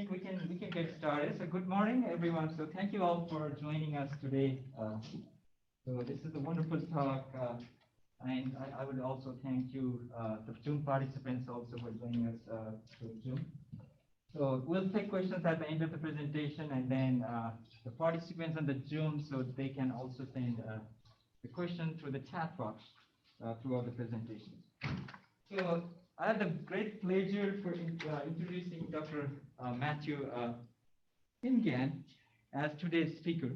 think we can get started. So good morning, everyone. So thank you all for joining us today. So this is a wonderful talk, and I would also thank you, the Zoom participants, also for joining us through Zoom. So we'll take questions at the end of the presentation, and then the participants on the Zoom, so they can also send the question through the chat box throughout the presentation. So I have the great pleasure for introducing Dr. Matthew Thimgan as today's speaker.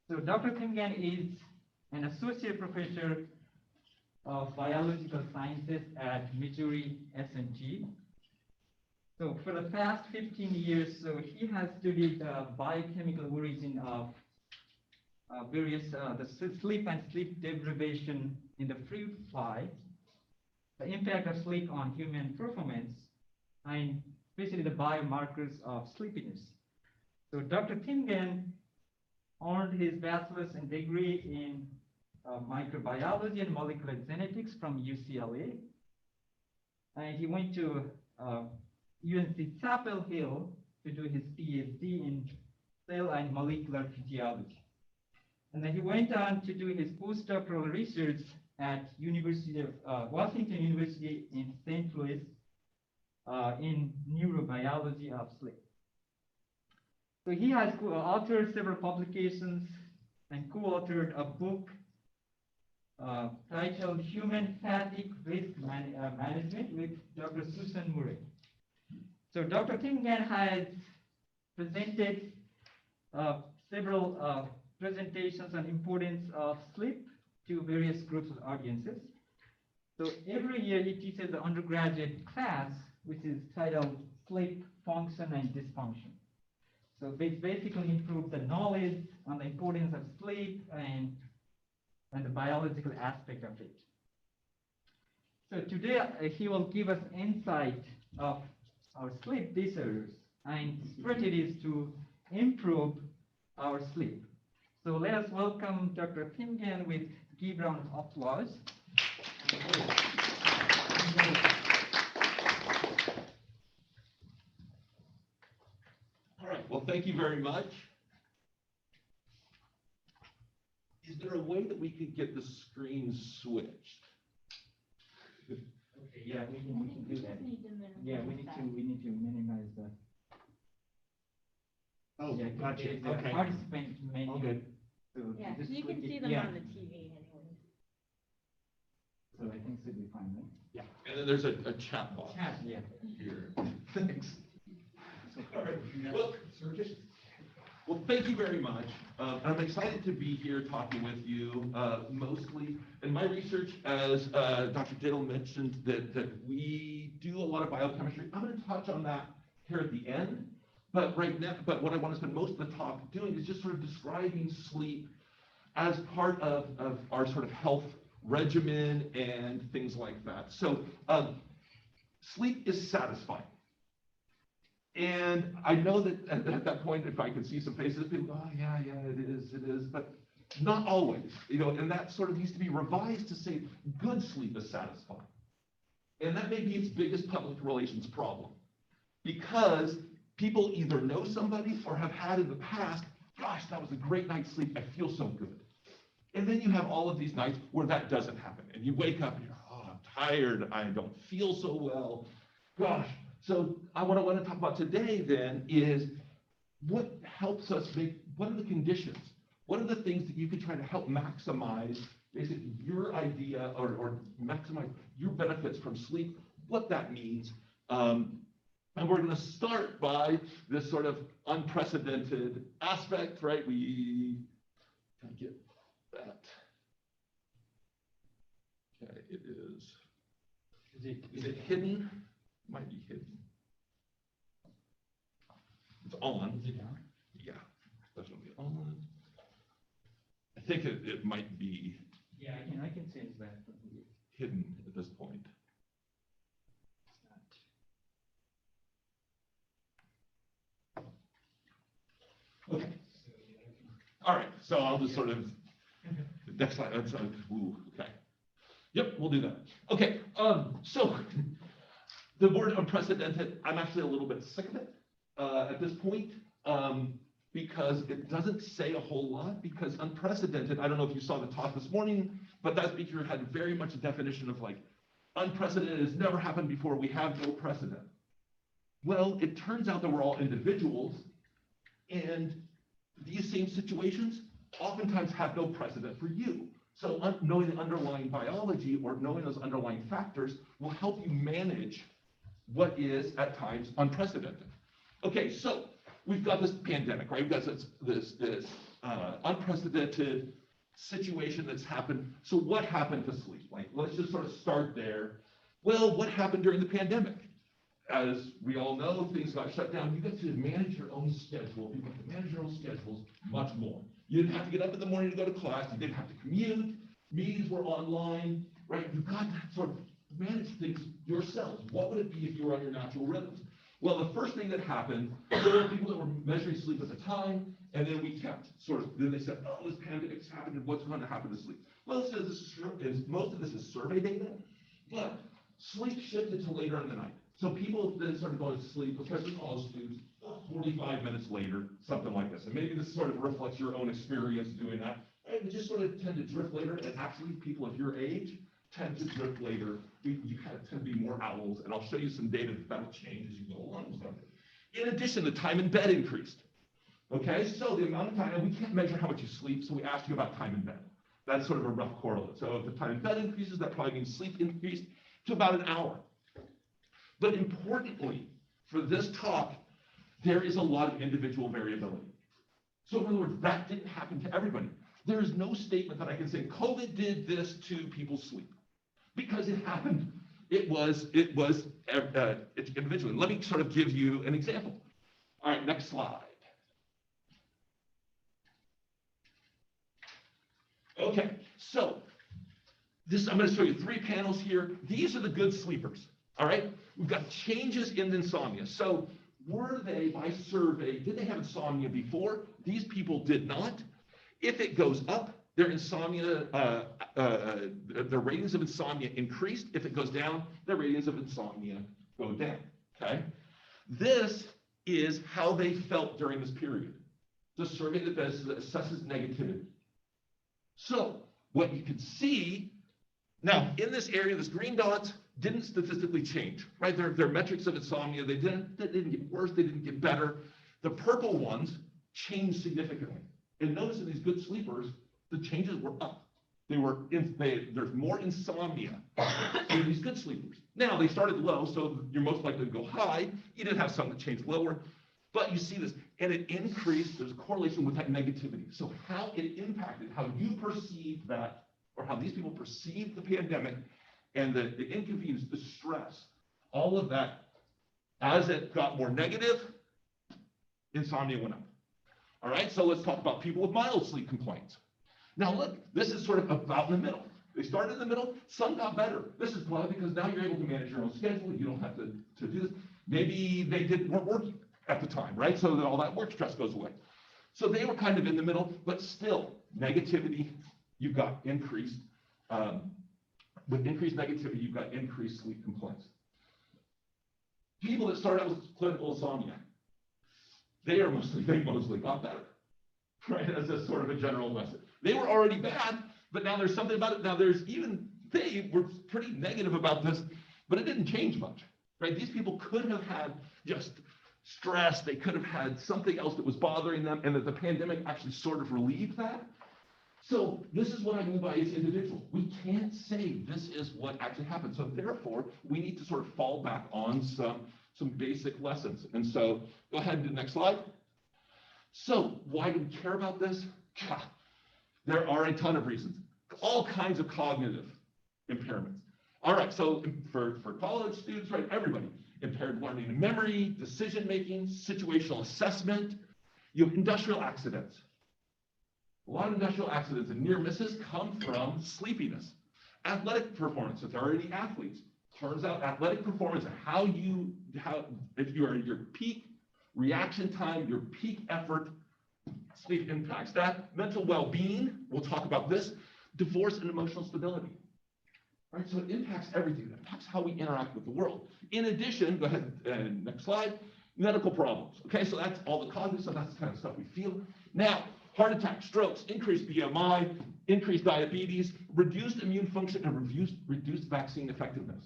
So Dr. Thimgan is an associate professor of biological sciences at Missouri S&T. So for the past 15 years, so he has studied biochemical origin of various the sleep and sleep deprivation in the fruit fly, the impact of sleep on human performance, and especially the biomarkers of sleepiness. So Dr. Thimgan earned his bachelor's and degree in microbiology and molecular genetics from UCLA, and he went to UNC Chapel Hill to do his PhD in cell and molecular physiology. And then he went on to do his postdoctoral research at Washington University in St. Louis in neurobiology of sleep. So he has authored several publications and co-authored a book titled Human Fatigue Risk Management with Dr. Susan Murray. So Dr. Thimgan has presented several presentations on importance of sleep to various groups of audiences. So every year he teaches the undergraduate class, which is titled Sleep, Function, and Dysfunction. So it basically improves the knowledge on the importance of sleep and the biological aspect of it. So today he will give us insight of our sleep disorders and strategies to improve our sleep. So let us welcome Dr. Thimgan with give round of applause. All right, well, thank you very much. Is there a way that we could get the screen switched? Okay, yeah, we can do that. Yeah, we need to minimize that. Oh, yeah, gotcha. Okay. Participant menu. Okay. So yeah, just you can see them on the TV anyway. So I think it should be fine, right? Yeah, and then there's a chat box. Chat, yeah. Here. Thanks. All right. Well, thank you very much. I'm excited to be here talking with you, mostly in my research, as Dr. Diddle mentioned, that we do a lot of biochemistry. I'm going to touch on that here at the end. But right now, what I want to spend most of the talk doing is just sort of describing sleep as part of our sort of health regimen and things like that. So sleep is satisfying. And I know that at that point, if I could see some faces, people go, oh, yeah, it is, but not always, and that sort of needs to be revised to say good sleep is satisfying. And that may be its biggest public relations problem, because people either know somebody or have had in the past, gosh, that was a great night's sleep, I feel so good. And then you have all of these nights where that doesn't happen, and you wake up and you're, oh, I'm tired, I don't feel so well, gosh. So what I want to talk about today then is what helps us what are the conditions? What are the things that you could try to help maximize basically your idea or maximize your benefits from sleep, what that means. And we're going to start by this sort of unprecedented aspect, right? We can get that. Okay, it is. Is it hidden? Might be hidden. It's on. Is it on? Yeah, definitely on. I think it might be. Yeah, I can change that. Hidden at this point. Okay. All right. So I'll just sort of next slide. That's ooh, okay. Yep, we'll do that. Okay. So the word unprecedented, I'm actually a little bit sick of it. at this point, because it doesn't say a whole lot, because unprecedented, I don't know if you saw the talk this morning, but that speaker had very much a definition of like, unprecedented has never happened before, we have no precedent. Well, it turns out that we're all individuals, and these same situations oftentimes have no precedent for you. So knowing the underlying biology or knowing those underlying factors will help you manage what is at times unprecedented. Okay, so we've got this pandemic, right? We've got this unprecedented situation that's happened. So what happened to sleep? Like, let's just sort of start there. Well, what happened during the pandemic? As we all know, things got shut down. You got to manage your own schedule. You got to manage your own schedules much more. You didn't have to get up in the morning to go to class. You didn't have to commute. Meetings were online, right? You got to sort of manage things yourselves. What would it be if you were on your natural rhythms? Well, the first thing that happened, there were people that were measuring sleep at the time, and then we kept then they said, oh, this pandemic's happened, and what's going to happen to sleep? Well, most of this is survey data, but sleep shifted to later in the night. So people then started going to sleep, especially college students, 45 minutes later, something like this. And maybe this sort of reflects your own experience doing that. Right? We just sort of tend to drift later, and actually people of your age tend to drift later. You kind of tend to be more owls, and I'll show you some data that'll change as you go along with something. In addition, the time in bed increased. Okay, so the amount of time, and we can't measure how much you sleep, so we asked you about time in bed. That's sort of a rough correlate. So if the time in bed increases, that probably means sleep increased to about an hour. But importantly, for this talk, there is a lot of individual variability. So in other words, that didn't happen to everybody. There is no statement that I can say, COVID did this to people's sleep. Because it happened, it's individual. Let me sort of give you an example. All right, next slide. Okay, so I'm going to show you 3 panels here. These are the good sleepers. All right, we've got changes in insomnia. So were they, by survey, did they have insomnia before? These people did not. If it goes up, their insomnia, their ratings of insomnia increased. If it goes down, their ratings of insomnia go down, okay? This is how they felt during this period. The survey that assesses negativity. So what you can see, now in this area, this green dots didn't statistically change, right? Their metrics of insomnia, they didn't get worse, they didn't get better. The purple ones changed significantly. And notice in these good sleepers, the changes were up. There's more insomnia in these good sleepers. Now, they started low, so you're most likely to go high. You did have some that changed lower, but you see this, and it increased. There's a correlation with that negativity. So how it impacted how you perceive that, or how these people perceive the pandemic, and the inconvenience, the stress, all of that, as it got more negative, insomnia went up. All right, so let's talk about people with mild sleep complaints. Now look, this is sort of about in the middle. They started in the middle, some got better. This is probably because now you're able to manage your own schedule. You don't have to do this. Maybe they weren't working at the time, right? So that all that work stress goes away. So they were kind of in the middle, but still, negativity, you've got increased. With increased negativity, you've got increased sleep complaints. People that start out with clinical insomnia, they mostly got better, right? As a sort of a general lesson. They were already bad, but now there's something about it. Now they were pretty negative about this, but it didn't change much, right? These people could have had just stress. They could have had something else that was bothering them, and that the pandemic actually sort of relieved that. So this is what I mean by it's individual. We can't say this is what actually happened. So therefore, we need to sort of fall back on some basic lessons. And so go ahead and do the next slide. So why do we care about this? There are a ton of reasons. All kinds of cognitive impairments. All right, so for college students, right, everybody, impaired learning and memory, decision-making, situational assessment. You have industrial accidents. A lot of industrial accidents and near misses come from sleepiness. Athletic performance, if there are any athletes, turns out athletic performance and if you are at your peak reaction time, your peak effort, sleep impacts that. Mental well-being, we'll talk about this. Divorce and emotional stability. All right, so it impacts everything. It impacts how we interact with the world. In addition, go ahead and next slide. medical problems. Okay, so that's all the causes, so that's the kind of stuff we feel. Now, heart attack, strokes, increased BMI, increased diabetes, reduced immune function, and reduced vaccine effectiveness.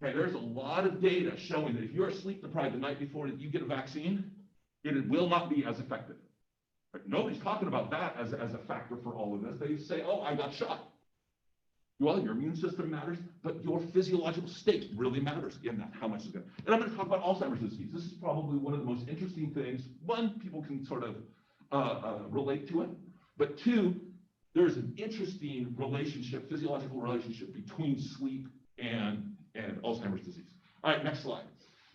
Okay, there's a lot of data showing that if you're sleep deprived the night before you get a vaccine, it will not be as effective. But nobody's talking about that as a factor for all of this. They say, oh, I got shot. Well, your immune system matters, but your physiological state really matters in that, how much is good. And I'm going to talk about Alzheimer's disease. This is probably one of the most interesting things. One, people can sort of relate to it. But two, there's an interesting relationship, physiological relationship between sleep and Alzheimer's disease. All right, next slide.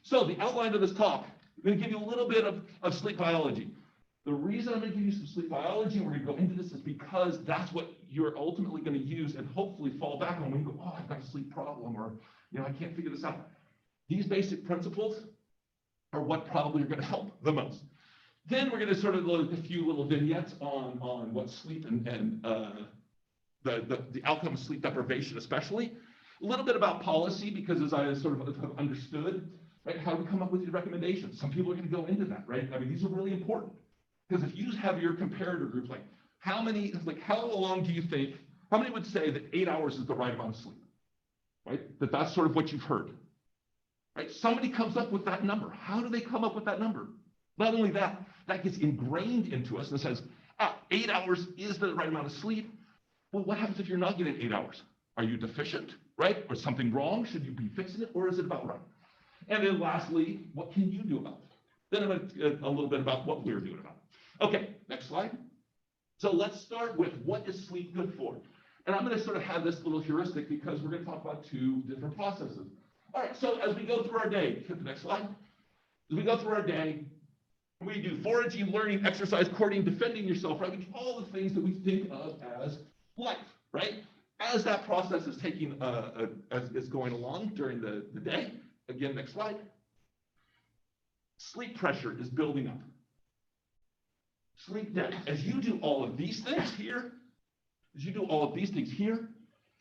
So the outline of this talk, I'm going to give you a little bit of sleep biology. The reason I'm going to give you some sleep biology, and we're going to go into this, is because that's what you're ultimately going to use and hopefully fall back on when you go, oh, I've got a sleep problem, or, you know, I can't figure this out. These basic principles are what probably are going to help the most. Then we're going to sort of look at a few little vignettes on what sleep and the outcome of sleep deprivation, especially. A little bit about policy, because as I sort of understood, right, how do we come up with these recommendations? Some people are going to go into that, right? I mean, these are really important. Because if you have your comparator groups, like how long do you think, how many would say that 8 hours is the right amount of sleep, right? That's sort of what you've heard, right? Somebody comes up with that number. How do they come up with that number? Not only that, that gets ingrained into us and says, 8 hours is the right amount of sleep. Well, what happens if you're not getting 8 hours? Are you deficient, right? Or something wrong? Should you be fixing it, or is it about right? And then lastly, what can you do about it? Then I'm going to a little bit about what we're doing about it. Okay, next slide. So let's start with what is sleep good for? And I'm going to sort of have this little heuristic because we're going to talk about two different processes. All right, so as we go through our day, hit the next slide. As we go through our day, we do foraging, learning, exercise, courting, defending yourself, right? We do all the things that we think of as life, right? As that process is taking, as it's going along during the day, again, next slide, sleep pressure is building up. Sleep debt. As you do all of these things here,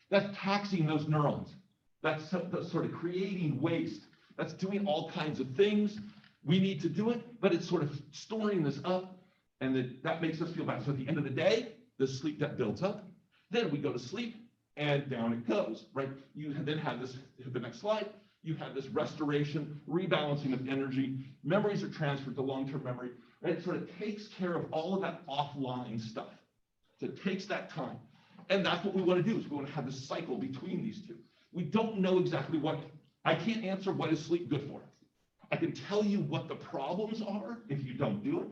that's taxing those neurons. That's sort of creating waste. That's doing all kinds of things. We need to do it, but it's sort of storing this up, and that makes us feel bad. So at the end of the day, the sleep debt builds up. Then we go to sleep, and down it goes, right? You then have this, the next slide, you have this restoration, rebalancing of energy. Memories are transferred to long-term memory. Right? It sort of takes care of all of that offline stuff. So it takes that time. And that's what we want to do, is we want to have this cycle between these two. We don't know exactly I can't answer what is sleep good for. I can tell you what the problems are if you don't do it.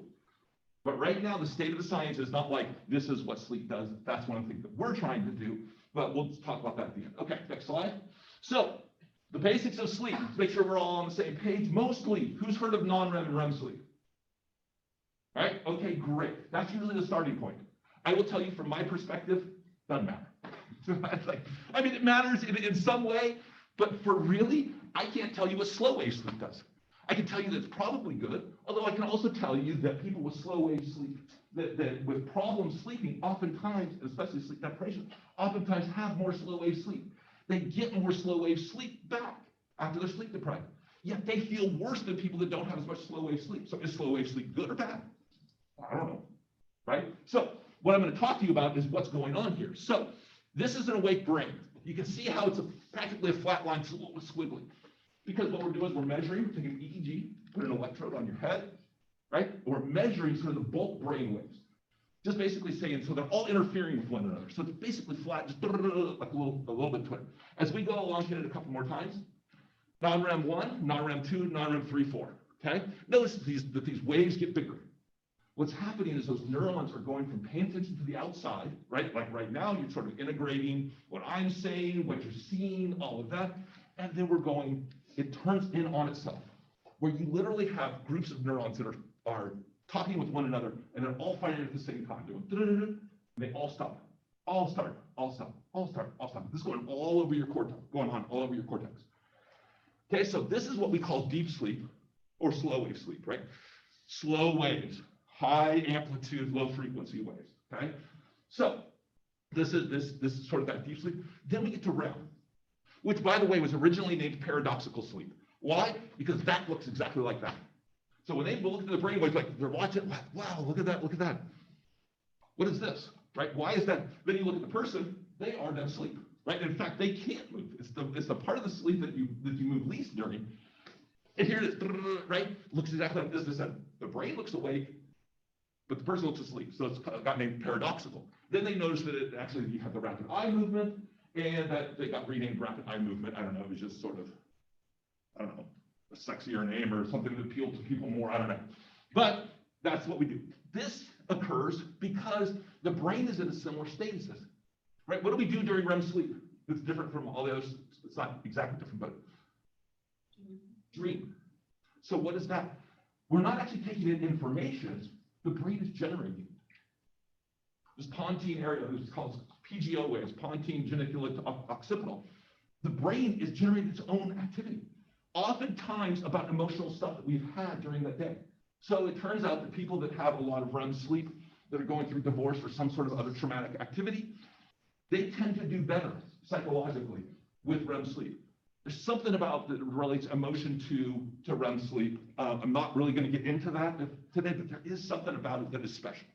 But right now, the state of the science is not like, this is what sleep does. That's one of the things that we're trying to do. But we'll talk about that at the end. Okay, next slide. So the basics of sleep, let's make sure we're all on the same page. Most sleep, who's heard of non-REM and REM sleep? Right? Okay, great. That's usually the starting point. I will tell you from my perspective, doesn't matter. I mean, it matters in some way, but for really, I can't tell you what slow wave sleep does. I can tell you that it's probably good, although I can also tell you that people with slow wave sleep, that with problems sleeping, oftentimes, especially sleep deprivation, oftentimes have more slow wave sleep. They get more slow wave sleep back after they're sleep deprived. Yet they feel worse than people that don't have as much slow wave sleep. So is slow wave sleep good or bad? I don't know, right? So what I'm going to talk to you about is what's going on here. So this is an awake brain. You can see how it's practically a flat line, it's a little squiggly. Because what we're doing is we're measuring, taking an EEG, put an electrode on your head, right? We're measuring sort of the bulk brain waves. Just basically saying, so they're all interfering with one another. So it's basically flat, just like a little bit twin. As we go along, hit it a couple more times. Non-REM 1, non-REM 2, non-REM 3, 4, okay? Notice that these waves get bigger. What's happening is those neurons are going from paying attention to the outside, right? Like right now, you're sort of integrating what I'm saying, what you're seeing, all of that. And then we're going, it turns in on itself, where you literally have groups of neurons that are talking with one another, and they're all firing at the same time, doing, and they all stop, all start, all stop, all start, all stop. This is going all over your cortex, Okay, so this is what we call deep sleep, or slow wave sleep, right? Slow waves. High amplitude, low frequency waves, okay? So this is sort of that deep sleep. Then we get to REM, which by the way was originally named paradoxical sleep. Why? Because that looks exactly like that. So when they look at the brainwaves, like they're watching, wow, look at that, look at that. What is this, right? Why is that? Then you look at the person, they are dead asleep, right? In fact, they can't move. It's the part of the sleep that you move least during. And here it is, right? Looks exactly like this. The brain looks awake, but the person looks asleep. So it's got named paradoxical. Then they notice that actually you have the rapid eye movement, and that they got renamed rapid eye movement. I don't know, it was just sort of, I don't know, a sexier name or something that appealed to people more, I don't know. But that's what we do. This occurs because the brain is in a similar state as this, right? What do we do during REM sleep? It's different from all the others. It's not exactly different, but dream. So what is that? We're not actually taking in information. The brain is generating. This pontine area, it's called PGO waves, pontine geniculate to occipital. The brain is generating its own activity, oftentimes about emotional stuff that we've had during that day. So it turns out that people that have a lot of REM sleep, that are going through divorce or some sort of other traumatic activity, they tend to do better psychologically with REM sleep. There's something about that relates emotion to REM sleep. I'm not really going to get into that today, but there is something about it that is special.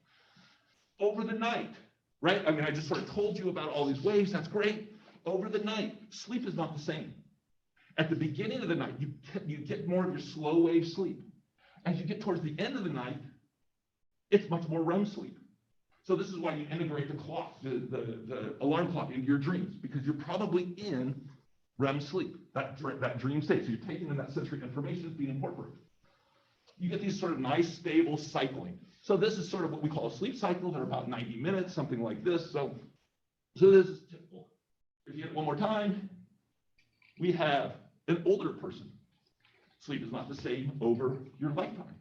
Over the night, right? I mean, I just sort of told you about all these waves. That's great. Over the night, sleep is not the same. At the beginning of the night, you get more of your slow wave sleep. As you get towards the end of the night, it's much more REM sleep. So this is why you integrate the clock, the alarm clock into your dreams, because you're probably in REM sleep, that dream state. So you're taking in that sensory information that's being incorporated. You get these sort of nice, stable cycling. So this is sort of what we call a sleep cycle. They're about 90 minutes, something like this. So this is typical. If you get it one more time, we have an older person. Sleep is not the same over your lifetime,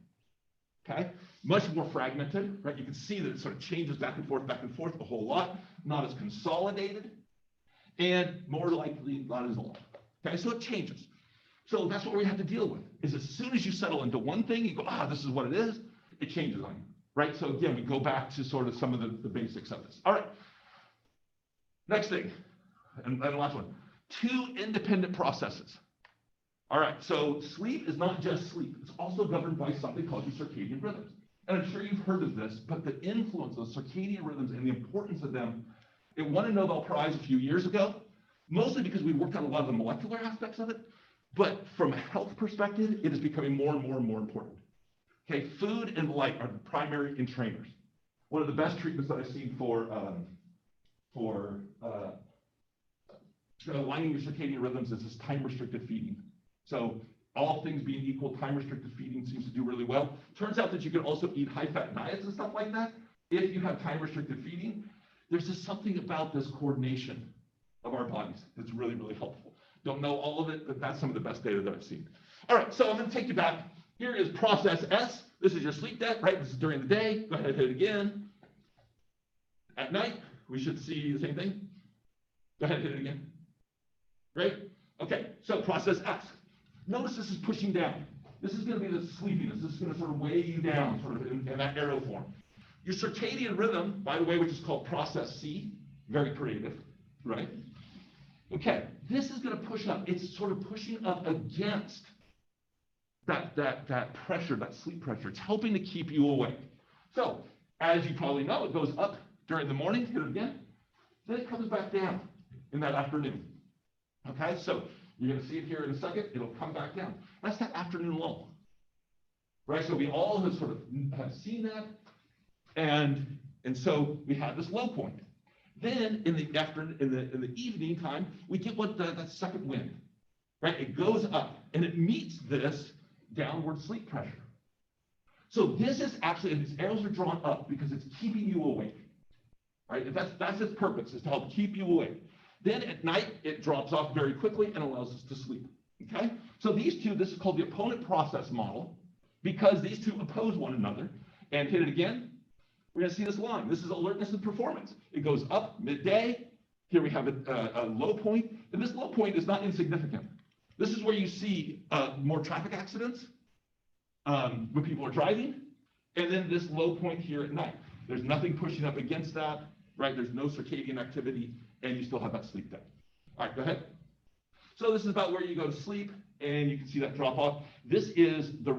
okay? Much more fragmented, right? You can see that it sort of changes back and forth a whole lot, not as consolidated, and more likely not as long, okay? So it changes. So that's what we have to deal with, is as soon as you settle into one thing, you go, this is what it is, it changes on you, right? So again, we go back to sort of some of the basics of this. All right, next thing, and last one, 2 independent processes. All right, so sleep is not just sleep. It's also governed by something called your circadian rhythms. And I'm sure you've heard of this, but the influence of circadian rhythms and the importance of them, it won a Nobel Prize a few years ago, mostly because we worked on a lot of the molecular aspects of it. But from a health perspective, it is becoming more and more and more important. Okay, food and light are the primary entrainers. One of the best treatments that I've seen for aligning your circadian rhythms is this time-restricted feeding. So all things being equal, time-restricted feeding seems to do really well. Turns out that you can also eat high-fat diets and stuff like that. If you have time-restricted feeding, there's just something about this coordination of our bodies that's really, really helpful. Don't know all of it, but that's some of the best data that I've seen. All right, so I'm going to take you back. Here is process S. This is your sleep debt, right? This is during the day. Go ahead and hit it again. At night, we should see the same thing. Go ahead and hit it again. Great. Okay, so process S. Notice this is pushing down. This is going to be the sleepiness. This is going to sort of weigh you down, sort of in that arrow form. Your circadian rhythm, by the way, which is called process C, very creative, right? Okay, this is going to push up. It's sort of pushing up against that pressure, that sleep pressure. It's helping to keep you awake. So, as you probably know, it goes up during the morning, hit it again, then it comes back down in that afternoon. Okay, so you're going to see it here in a second. It'll come back down. That's that afternoon lull, right? So we all have sort of have seen that, and so we have this low point. Then in the evening time, we get what that second wind, right? It goes up and it meets this downward sleep pressure. So this is actually, and these arrows are drawn up because it's keeping you awake, right? That's its purpose, is to help keep you awake. Then at night, it drops off very quickly and allows us to sleep, okay? So these two, this is called the opponent process model, because these two oppose one another. And hit it again, we're gonna see this line. This is alertness and performance. It goes up midday. Here we have a low point, and this low point is not insignificant. This is where you see more traffic accidents when people are driving, and then this low point here at night. There's nothing pushing up against that, right? There's no circadian activity, and you still have that sleep debt. All right, go ahead. So this is about where you go to sleep. and you can see that drop off. This is the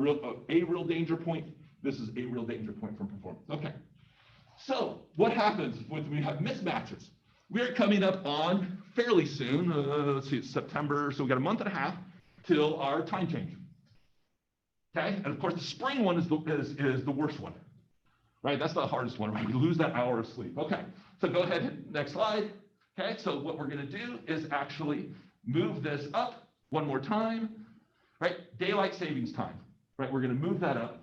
a real danger point. This is a real danger point from performance. Okay. So what happens when we have mismatches? We're coming up on fairly soon. Let's see, it's September, so we got a month and a half till our time change. Okay, and of course the spring one is the worst one, right? That's the hardest one, right? We lose that hour of sleep. Okay, so go ahead, next slide. Okay, so what we're going to do is actually move this up one more time, right? Daylight savings time, right? We're going to move that up.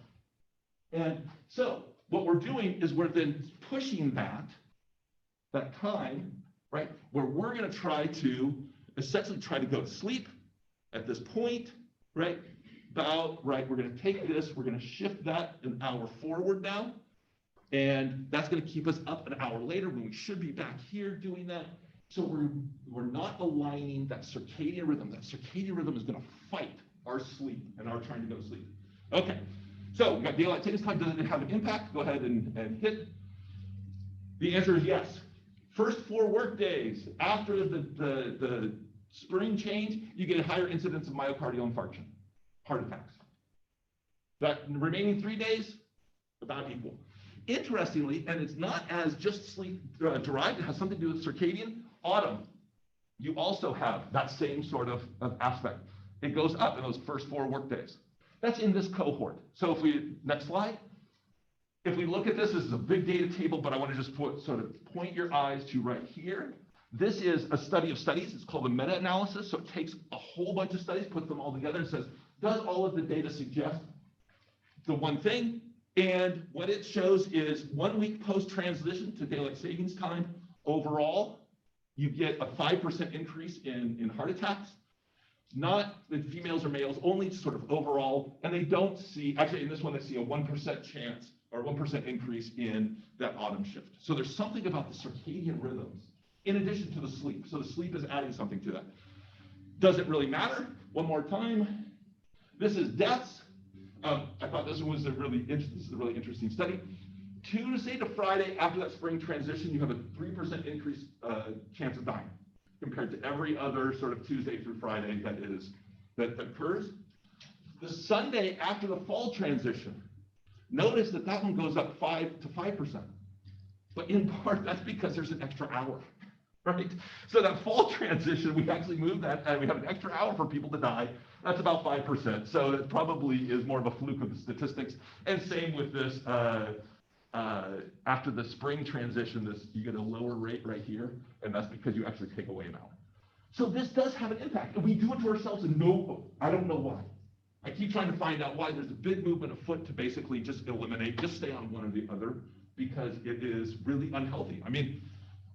And so what we're doing is we're then pushing that time, right? Where we're going to try to essentially try to go to sleep at this point, right? We're going to take this, we're going to shift that an hour forward now. And that's going to keep us up an hour later when we should be back here doing that. So we're not aligning that circadian rhythm. That circadian rhythm is going to fight our sleep and our trying to go to sleep. Okay, so we got daylight savings time. Does it have an impact? Go ahead and hit. The answer is yes. First 4 work days after the spring change, you get a higher incidence of myocardial infarction, heart attacks. That remaining 3 days, about equal. Interestingly, and it's not as just sleep derived, it has something to do with circadian. Autumn, you also have that same sort of aspect. It goes up in those first 4 work days. That's in this cohort. So if we, next slide. If we look at this is a big data table, but I want to just sort of point your eyes to right here. This is a study of studies. It's called a meta-analysis. So it takes a whole bunch of studies, puts them all together and says, does all of the data suggest the one thing? And what it shows is 1 week post-transition to daylight savings time, overall, you get a 5% increase in heart attacks. Not in females or males, only sort of overall. And they don't see, actually in this one, they see a 1% chance or 1% increase in that autumn shift. So there's something about the circadian rhythms in addition to the sleep. So the sleep is adding something to that. Does it really matter? One more time. This is deaths. I thought this was a really interesting study. Tuesday to Friday after that spring transition, you have a 3% increased chance of dying compared to every other sort of Tuesday through Friday that occurs. The Sunday after the fall transition, notice that one goes up 5%. But in part, that's because there's an extra hour, right? So that fall transition, we actually moved that, and we have an extra hour for people to die. That's about 5%. So that probably is more of a fluke of the statistics. And same with this, after the spring transition, you get a lower rate right here, and that's because you actually take away an hour. So this does have an impact, and we do it to ourselves, and I don't know why. I keep trying to find out why. There's a big movement afoot to basically just stay on one or the other, because it is really unhealthy. I mean,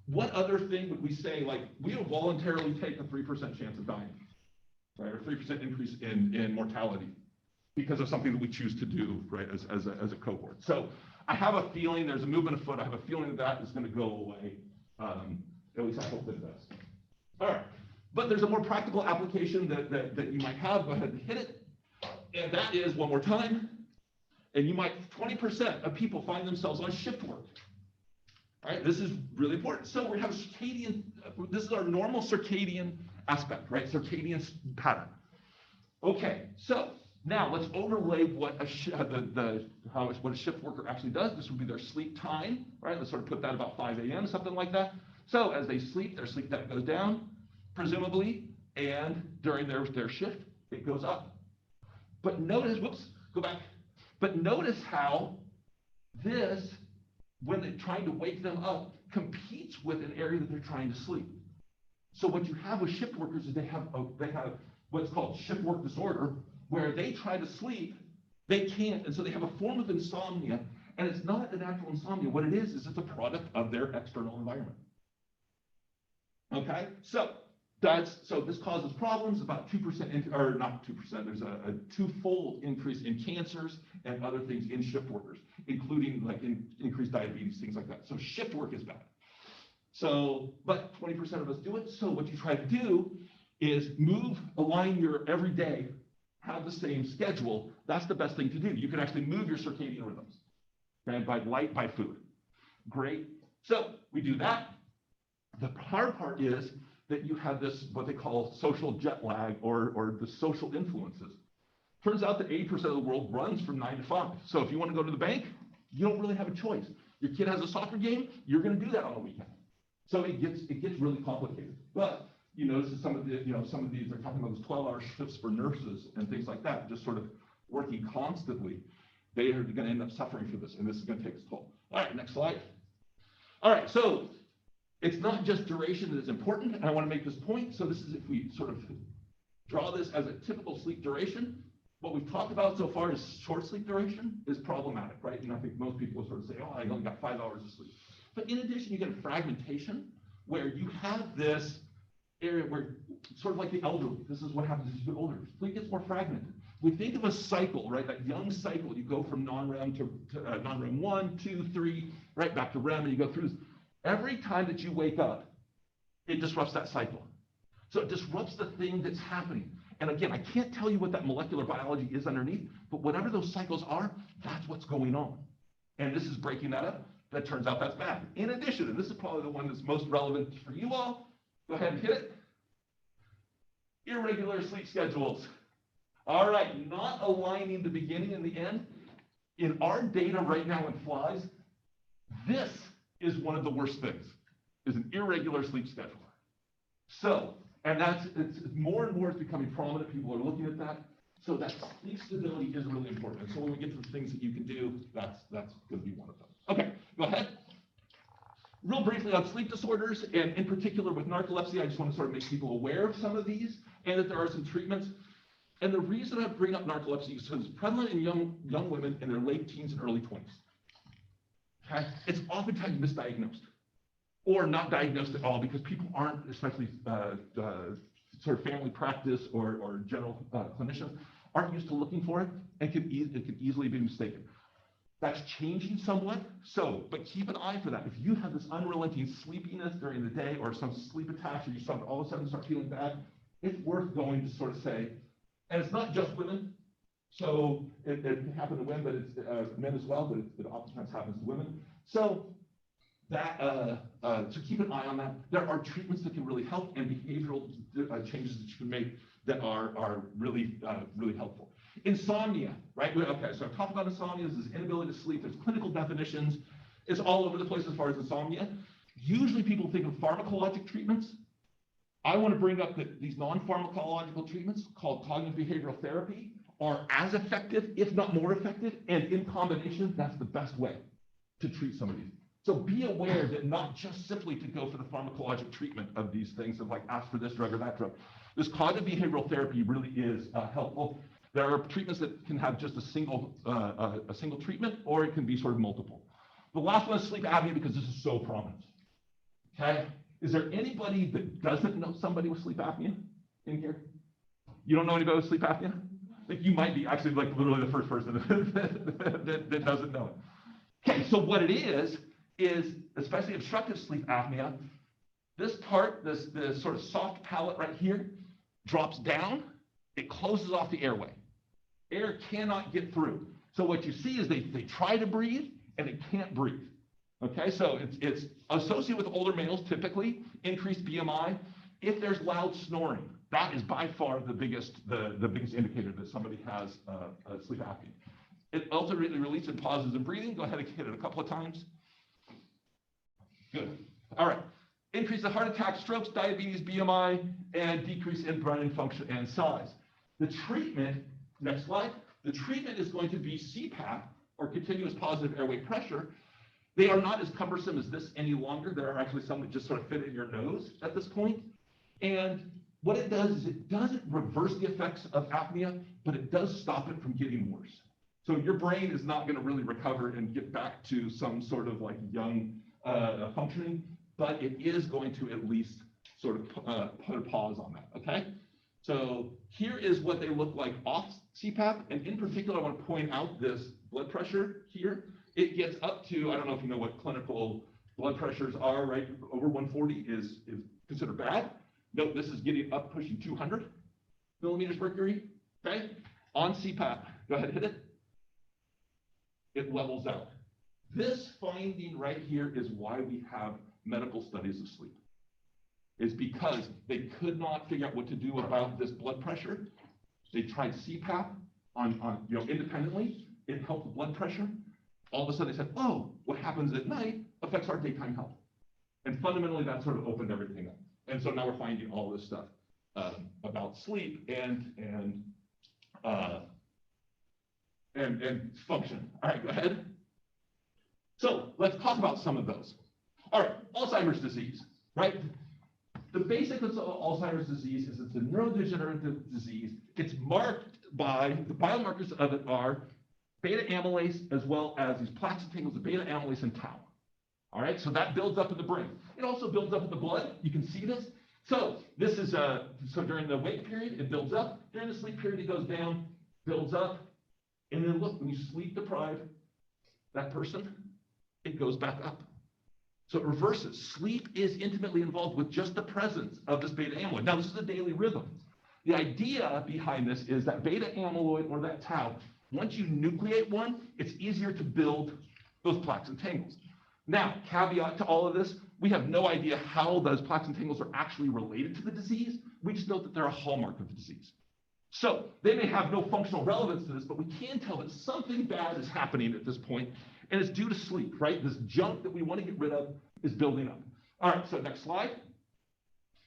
what other thing would we say, like, we don't voluntarily take a 3% chance of dying, right, or 3% increase in mortality because of something that we choose to do, right, as a cohort. So I have a feeling there's a movement afoot. I have a feeling that is going to go away. At least I hope it does. All right, but there's a more practical application that you might have. Go ahead and hit it. And that is, one more time, and 20% of people find themselves on shift work. All right, this is really important. So we have a circadian, this is our normal circadian aspect, right? Circadian pattern. Okay, so now let's overlay what a shift worker actually does. This would be their sleep time, right? Let's sort of put that about 5 a.m., something like that. So as they sleep, their sleep depth goes down, presumably, and during their shift, it goes up. But notice, go back. But notice how this, when they're trying to wake them up, competes with an area that they're trying to sleep. So what you have with shift workers is they have what's called shift work disorder, where they try to sleep, they can't, and so they have a form of insomnia, and it's not a natural insomnia. What it is it's a product of their external environment. Okay, so this causes problems, about 2%, or not 2%, there's a twofold increase in cancers and other things in shift workers, including like increased diabetes, things like that. So shift work is bad. So, but 20% of us do it. So what you try to do is align your everyday, have the same schedule. That's the best thing to do. You can actually move your circadian rhythms, okay, by light, by food. Great. So we do that. The hard part is that you have this, what they call social jet lag or the social influences. Turns out that 80% of the world runs from 9 to 5. So if you want to go to the bank, you don't really have a choice. Your kid has a soccer game, you're going to do that on the weekend. So it gets really complicated. But you notice that some of these are talking about those 12-hour shifts for nurses and things like that, just sort of working constantly. They are going to end up suffering for this, and this is going to take its toll. All right, next slide. All right, so it's not just duration that is important, and I want to make this point. So this is if we sort of draw this as a typical sleep duration. What we've talked about so far is short sleep duration is problematic, right? And I think most people will sort of say, oh, I only got 5 hours of sleep. But in addition, you get a fragmentation where you have this area where, sort of like the elderly, this is what happens as you get older. Sleep gets more fragmented. We think of a cycle, right? That young cycle, you go from non-REM to non-REM 1, 2, 3, right back to REM, and you go through this. Every time that you wake up, it disrupts that cycle. So it disrupts the thing that's happening. And again, I can't tell you what that molecular biology is underneath, but whatever those cycles are, that's what's going on. And this is breaking that up. That turns out that's bad. In addition, and this is probably the one that's most relevant for you all, go ahead and hit it. Irregular sleep schedules. All right, not aligning the beginning and the end. In our data right now in flies, this is one of the worst things, is an irregular sleep schedule. So, and it's more and more is becoming prominent. People are looking at that. So that sleep stability is really important. And so when we get to the things that you can do, that's going to be one of them. Okay, go ahead. Real briefly on sleep disorders, and in particular with narcolepsy, I just want to sort of make people aware of some of these and that there are some treatments. And the reason I bring up narcolepsy is because it's prevalent in young women in their late teens and early 20s. Okay? It's oftentimes misdiagnosed or not diagnosed at all because people aren't, especially sort of family practice or general clinicians, aren't used to looking for it and it can easily be mistaken. That's changing somewhat, but keep an eye for that. If you have this unrelenting sleepiness during the day or some sleep attacks or you start all of a sudden start feeling bad, it's worth going to sort of say, and it's not just women, so it can happen to women, but it's men as well, but it oftentimes happens to women. So that so keep an eye on that. There are treatments that can really help and behavioral changes that you can make that are really really helpful. Insomnia, right? Okay, so I've talked about insomnia. This is inability to sleep. There's clinical definitions. It's all over the place as far as insomnia. Usually people think of pharmacologic treatments. I want to bring up that these non-pharmacological treatments called cognitive behavioral therapy are as effective, if not more effective, and in combination, that's the best way to treat some of these. So be aware that not just simply to go for the pharmacologic treatment of these things of like ask for this drug or that drug. This cognitive behavioral therapy really is helpful. There are treatments that can have just a single treatment, or it can be sort of multiple. The last one is sleep apnea because this is so prominent. Okay, is there anybody that doesn't know somebody with sleep apnea in here? You don't know anybody with sleep apnea? I think you might be actually like literally the first person that doesn't know it. Okay, so what it is especially obstructive sleep apnea. This part, this sort of soft palate right here, drops down. It closes off the airway. Air cannot get through. So what you see is they try to breathe and they can't breathe. Okay, so it's associated with older males, typically, increased BMI. If there's loud snoring, that is by far the biggest indicator that somebody has sleep apnea. It also really releases and pauses in breathing. Go ahead and hit it a couple of times. Good. All right. Increase in heart attack, strokes, diabetes, BMI, and decrease in brain function and size. The treatment, next slide, the treatment is going to be CPAP, or continuous positive airway pressure. They are not as cumbersome as this any longer. There are actually some that just sort of fit in your nose at this point. And what it does is it doesn't reverse the effects of apnea, but it does stop it from getting worse. So your brain is not going to really recover and get back to some sort of like young functioning, but it is going to at least sort of put a pause on that, okay? So here is what they look like off CPAP, and in particular, I want to point out this blood pressure here. It gets up to, I don't know if you know what clinical blood pressures are, right? Over 140 is considered bad. Note this is getting up pushing 200 millimeters mercury, okay? On CPAP, go ahead, hit it. It levels out. This finding right here is why we have medical studies of sleep. is because they could not figure out what to do about this blood pressure. They tried CPAP on independently. It helped the blood pressure. All of a sudden they said, oh, what happens at night affects our daytime health. And fundamentally that sort of opened everything up. And so now we're finding all this stuff about sleep and function. All right, go ahead. So let's talk about some of those. All right, Alzheimer's disease, right? The basics of Alzheimer's disease is it's a neurodegenerative disease. It's marked by, the biomarkers of it are beta amylase as well as these plaques and tangles of beta amylase and tau. All right, so that builds up in the brain. It also builds up in the blood. You can see this. So this is, so during the wake period, it builds up. During the sleep period, it goes down, builds up. And then look, when you sleep deprive that person, it goes back up. So it reverses. Sleep is intimately involved with just the presence of this beta amyloid. Now, this is a daily rhythm. The idea behind this is that beta amyloid or that tau, once you nucleate one, it's easier to build those plaques and tangles. Now, caveat to all of this, we have no idea how those plaques and tangles are actually related to the disease. We just know that they're a hallmark of the disease. So they may have no functional relevance to this, but we can tell that something bad is happening at this point, and it's due to sleep, right? This junk that we want to get rid of is building up. All right, so next slide.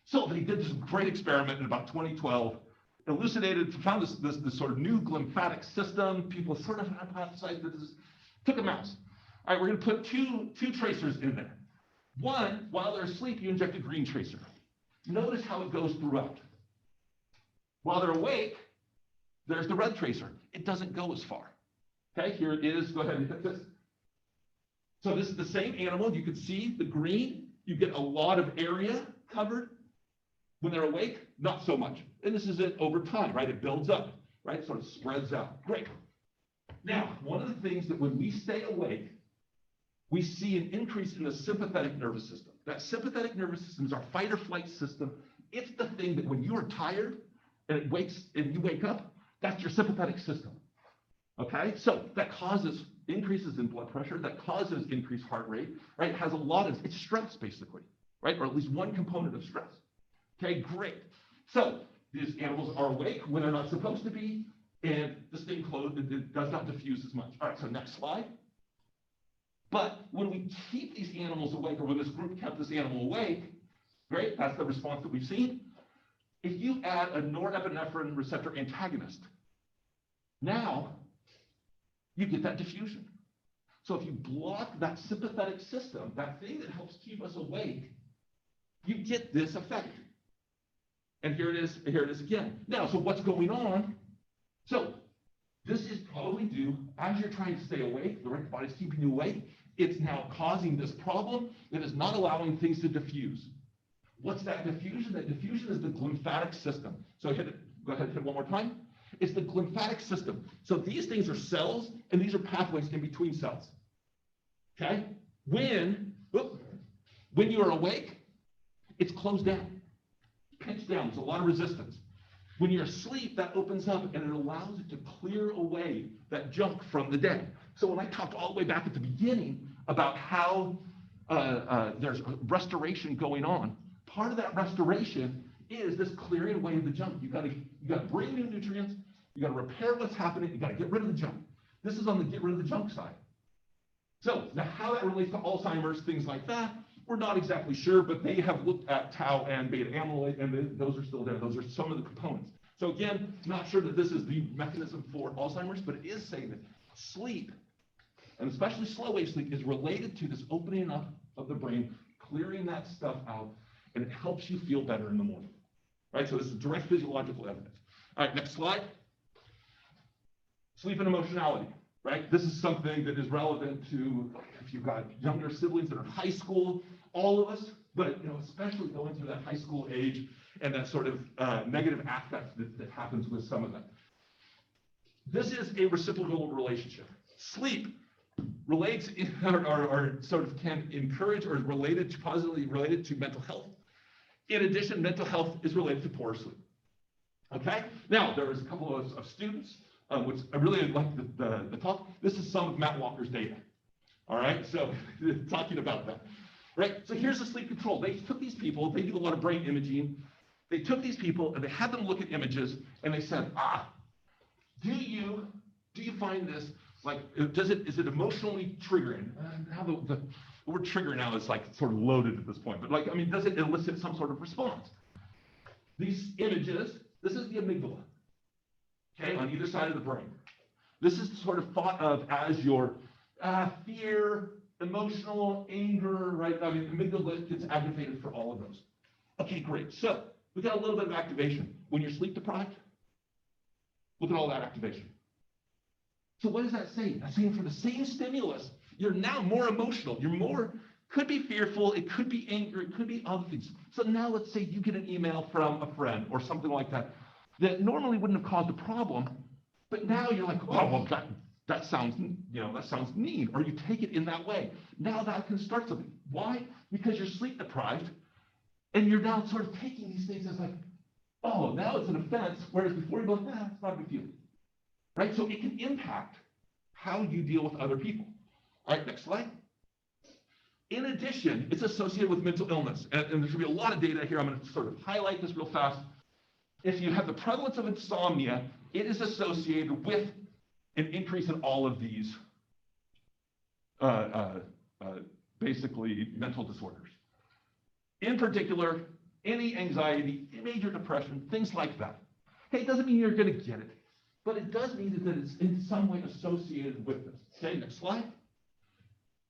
So they did this great experiment in about 2012, elucidated, found this sort of new glymphatic system. People sort of hypothesized that this took a mouse. All right, we're going to put two tracers in there. One, while they're asleep, you inject a green tracer. Notice how it goes throughout. While they're awake, there's the red tracer. It doesn't go as far. Okay, here it is. Go ahead and hit this. So this is the same animal. You can see the green. You get a lot of area covered. When they're awake, not so much. And this is it over time, right? It builds up, right? It sort of spreads out. Great. Now, one of the things that when we stay awake, we see an increase in the sympathetic nervous system. That sympathetic nervous system is our fight or flight system. It's the thing that when you are tired and it wakes and you wake up, that's your sympathetic system. Okay, so that causes increases in blood pressure, that causes increased heart rate, right? It has a lot of, it's stress basically, right? Or at least one component of stress. Okay, great. So these animals are awake when they're not supposed to be, and this thing it does not diffuse as much. All right, so next slide. But when we keep these animals awake, or when this group kept this animal awake, great, that's the response that we've seen. If you add a norepinephrine receptor antagonist, now you get that diffusion. So if you block that sympathetic system, that thing that helps keep us awake, you get this effect. And here it is again. Now, so what's going on? So this is probably due, as you're trying to stay awake, the right body's keeping you awake, it's now causing this problem that is not allowing things to diffuse. What's that diffusion? That diffusion is the glymphatic system. So hit it, go ahead and hit it one more time. It's the glymphatic system. So these things are cells, and these are pathways in between cells. Okay? When you are awake, it's closed down, pinched down. There's a lot of resistance. When you're asleep, that opens up, and it allows it to clear away that junk from the day. So when I talked all the way back at the beginning about how there's restoration going on, part of that restoration is this clearing away of the junk. You got to bring new nutrients. You got to repair what's happening. You got to get rid of the junk. This is on the get rid of the junk side. So now how that relates to Alzheimer's, things like that, we're not exactly sure, but they have looked at tau and beta amyloid, and those are still there. Those are some of the components. So again, not sure that this is the mechanism for Alzheimer's, but it is saying that sleep, and especially slow wave sleep, is related to this opening up of the brain, clearing that stuff out, and it helps you feel better in the morning. Right? So this is direct physiological evidence. All right, next slide. Sleep and emotionality. Right? This is something that is relevant to if you've got younger siblings that are in high school, all of us, but especially going through that high school age and that sort of negative affect that happens with some of them. This is a reciprocal relationship. Sleep relates or sort of can encourage or is related to positively related to mental health. In addition, mental health is related to poor sleep. Okay? Now, there was a couple of students, which I really like the talk. This is some of Matt Walker's data. All right? So, talking about that. right? So here's the sleep control. They took these people, they do a lot of brain imaging. They took these people and they had them look at images and they said, do you find this, like, is it emotionally triggering? Now the word trigger now is like sort of loaded at this point, but like, I mean, does it elicit some sort of response? These images, this is the amygdala, okay, on either side of the brain. This is sort of thought of as your fear, emotional, anger, right? I mean, the amygdala gets activated for all of those. Okay, great. So we got a little bit of activation. When you're sleep deprived, look at all that activation. So what does that say? That's saying for the same stimulus, you're now more emotional. You're more, could be fearful, it could be anger, it could be other things. So now let's say you get an email from a friend or something like that that normally wouldn't have caused a problem, but now you're like, oh, well, that sounds, that sounds mean, or you take it in that way. Now that can start something. Why? Because you're sleep deprived, and you're now sort of taking these things as like, oh, now it's an offense, whereas before you go, it's not a big deal. Right? So it can impact how you deal with other people. All right, next slide. In addition, it's associated with mental illness. And there's going to be a lot of data here. I'm going to sort of highlight this real fast. If you have the prevalence of insomnia, it is associated with an increase in all of these basically mental disorders. In particular, any anxiety, major depression, things like that. Hey, it doesn't mean you're going to get it, but it does mean that it's in some way associated with this. Okay, next slide.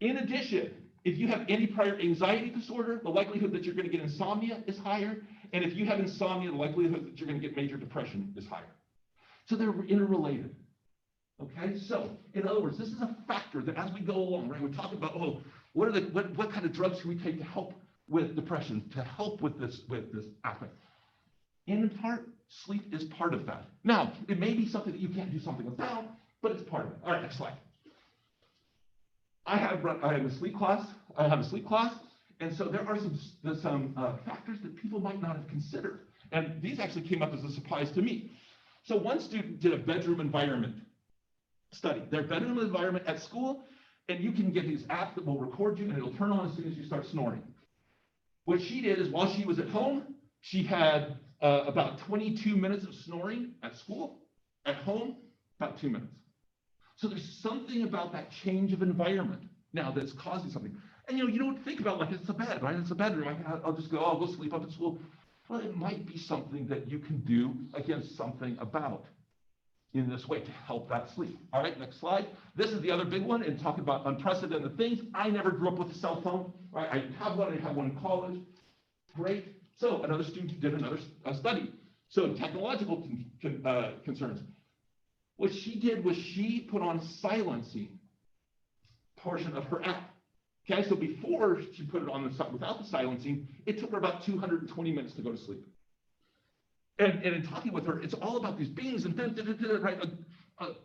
In addition, if you have any prior anxiety disorder, the likelihood that you're going to get insomnia is higher. And if you have insomnia, the likelihood that you're going to get major depression is higher. So they're interrelated. Okay, so in other words, this is a factor that as we go along, right, we're talking about, what kind of drugs can we take to help with depression, to help with this aspect. In part, sleep is part of that. Now, it may be something that you can't do something about, but it's part of it. All right, next slide. I have a sleep class, and so there are some factors that people might not have considered. And these actually came up as a surprise to me. So one student did a bedroom environment study. Their bedroom environment at school, and you can get these apps that will record you, and it'll turn on as soon as you start snoring. What she did is while she was at home, she had about 22 minutes of snoring at school. At home, about 2 minutes. So there's something about that change of environment now that's causing something. And you don't think about like it's a bed, right? It's a bedroom. I'll go sleep up at school. Well, it might be something that you can do against something about in this way to help that sleep. All right, next slide. This is the other big one in talking about unprecedented things. I never grew up with a cell phone, right? I have one in college. Great. So another student did another study. So technological concerns. What she did was she put on silencing portion of her app. Okay, so before she put it on without the silencing, it took her about 220 minutes to go to sleep. And in talking with her, it's all about these bings and right?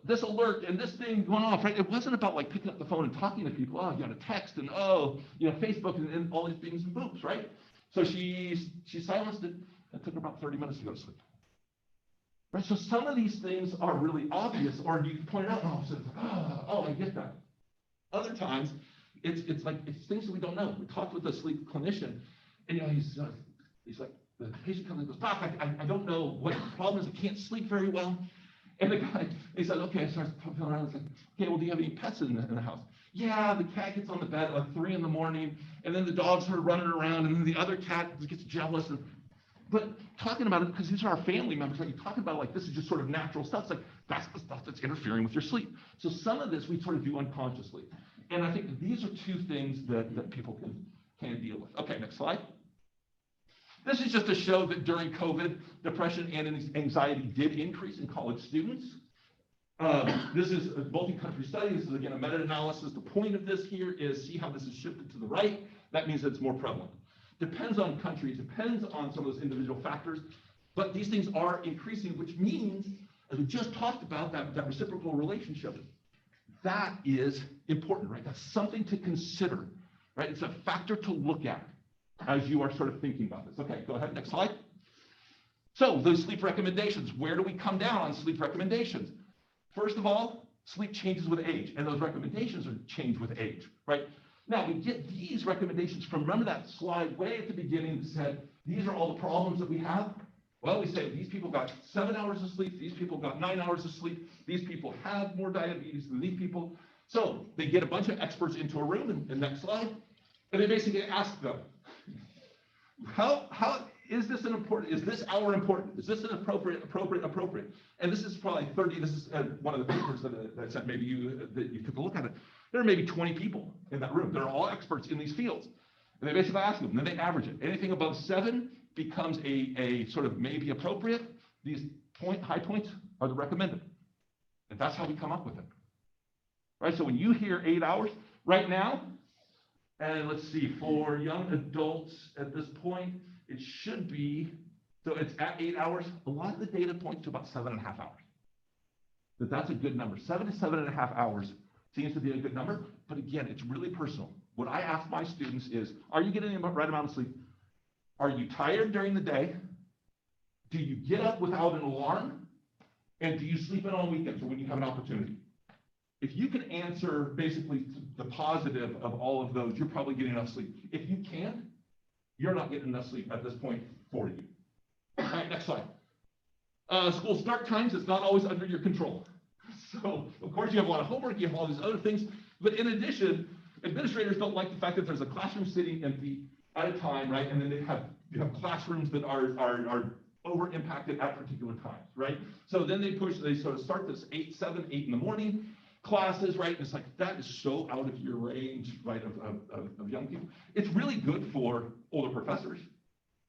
This alert and this thing going off, right? It wasn't about like picking up the phone and talking to people. Oh, you got a text and Facebook and all these bings and boops, right? So she silenced it. It took her about 30 minutes to go to sleep. Right? So some of these things are really obvious, or you can point it out, I get that. Other times, it's things that we don't know. We talked with a sleep clinician, and he's like, the patient comes and goes, Doc, I don't know what the problem is. I can't sleep very well. And the guy, he said, okay, I started feeling around. He's like, okay, well, do you have any pets in the house? Yeah, the cat gets on the bed at like 3 in the morning, and then the dog's sort of running around, and then the other cat gets jealous. But talking about it, because these are our family members, right? You're talking about like this is just sort of natural stuff. It's like that's the stuff that's interfering with your sleep. So some of this we sort of do unconsciously. And I think these are two things that people can deal with. Okay, next slide. This is just to show that during COVID, depression and anxiety did increase in college students. This is a multi-country study. This is, again, a meta-analysis. The point of this here is see how this is shifted to the right. That means that it's more prevalent. Depends on country, depends on some of those individual factors, but these things are increasing, which means, as we just talked about, that reciprocal relationship, that is important, right? That's something to consider, right? It's a factor to look at as you are sort of thinking about this. Okay, go ahead, next slide. So those sleep recommendations, where do we come down on sleep recommendations? First of all, sleep changes with age, and those recommendations are changed with age, right? Now, we get these recommendations from, remember that slide way at the beginning that said, these are all the problems that we have? Well, we say these people got 7 hours of sleep, these people got 9 hours of sleep, these people have more diabetes than these people. So they get a bunch of experts into a room, and next slide, and they basically ask them, how is this is this hour important? Is this an appropriate? And this is probably 30, this is one of the papers that I sent, maybe that you took a look at it. There are maybe 20 people in that room. They're all experts in these fields. And they basically ask them, and then they average it. Anything above 7 becomes a sort of maybe appropriate. These high points are the recommended. And that's how we come up with it. Right, so when you hear 8 hours, right now, and let's see, for young adults at this point, it should be, so it's at 8 hours. A lot of the data points to about 7.5 hours. But that's a good number. 7 to 7.5 hours seems to be a good number, but again, it's really personal. What I ask my students is, are you getting the right amount of sleep? Are you tired during the day? Do you get up without an alarm? And do you sleep in on weekends or when you have an opportunity? If you can answer basically the positive of all of those, you're probably getting enough sleep. If you can't, you're not getting enough sleep at this point for you. All right, next slide. School start times is not always under your control. So, of course, you have a lot of homework, you have all these other things, but in addition, administrators don't like the fact that there's a classroom sitting empty at a time, right? And then you have classrooms that are over impacted at particular times, right? So then they sort of start this 8 in the morning classes, right? And it's like, that is so out of your range, right, of young people. It's really good for older professors,